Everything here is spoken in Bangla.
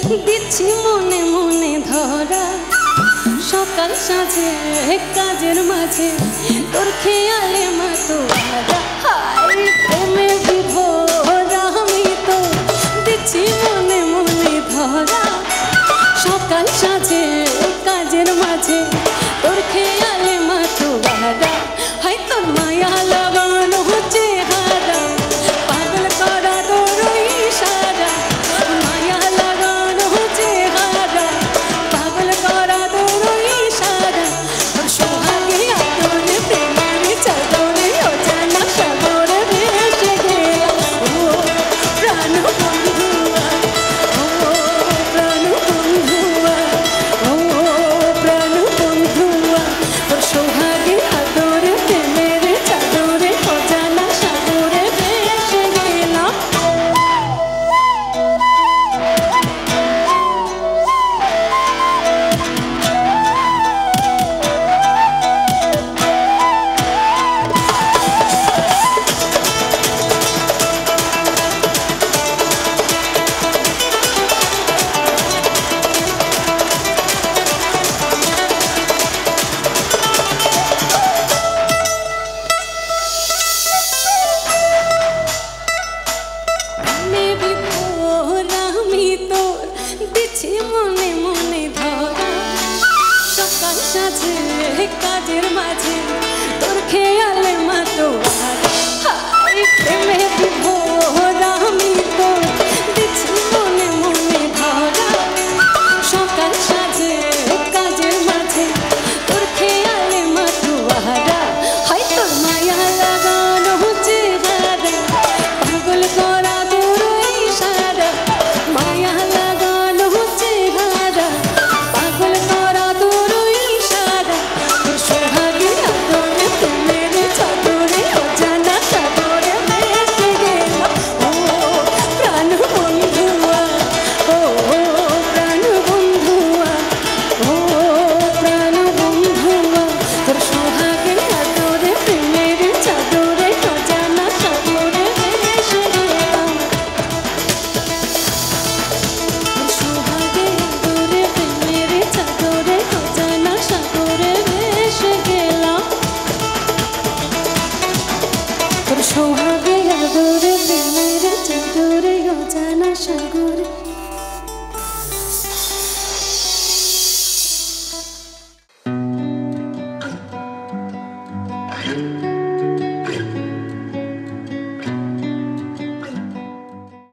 দিচ্ছি মনে মনে ধরা সকাল সাজে কাজের মাঝে তোর খেয়ালে মাতোয়ারা হায় প্রেমে বিভোর আমি তো দিচ্ছি মনে মনে ধরা সকাল সাজে কাজের মাঝে তোর খেয়ালে মাতোয়ারা হায় তোর মায়া লাগানো চেহারা পাগল করা তোর ইশারা মায়া লাগানো চেহারা পাগল করা তোর ইশারা তোর সোহাগে আদরে প্রেমের চাদরে অজানা সাগরে ভেসে গেলাম ও প্রাণ বন্ধুয়া ও প্রাণ বন্ধুয়া ও প্রাণ বন্ধুয়া তোর সোহাগে আদরে প্রেমের চাদরে অজানা সাগরে ভেসে গেলাম দিচ্ছি মনে মনে ধরা সকাল সাজে কাজের মাঝে তোর খেয়ালে মাতোয়ারা হায় প্রেমে বিভোর আমি তো দিচ্ছি মনে মনে ধরা সকাল সাজে কাজের মাঝে তোর খেয়ালে মাতোয়ারা হায় তোর মায়া লাগানো চেহারা পাগল করা তোর ইশারা মায়া লাগানো চেহারা পাগল করা তোর ইশারা তোর সোহাগে আদরে প্রেমের চাদরে অজানা সাগরে ভেসে গেলাম ও প্রাণ বন্ধুয়া ও প্রাণ বন্ধুয়া ও প্রাণ বন্ধুয়া তোর সোহাগে আদরে প্রেমের চাদরে অজানা সাগরে ভেসে গেলাম সোহাগে আদরে প্রেমের চাদরে অজানা সাগরে ভেসে গেলাম তোর সোহাগে আদরে প্রেমের চাদরে অজানা সাগরে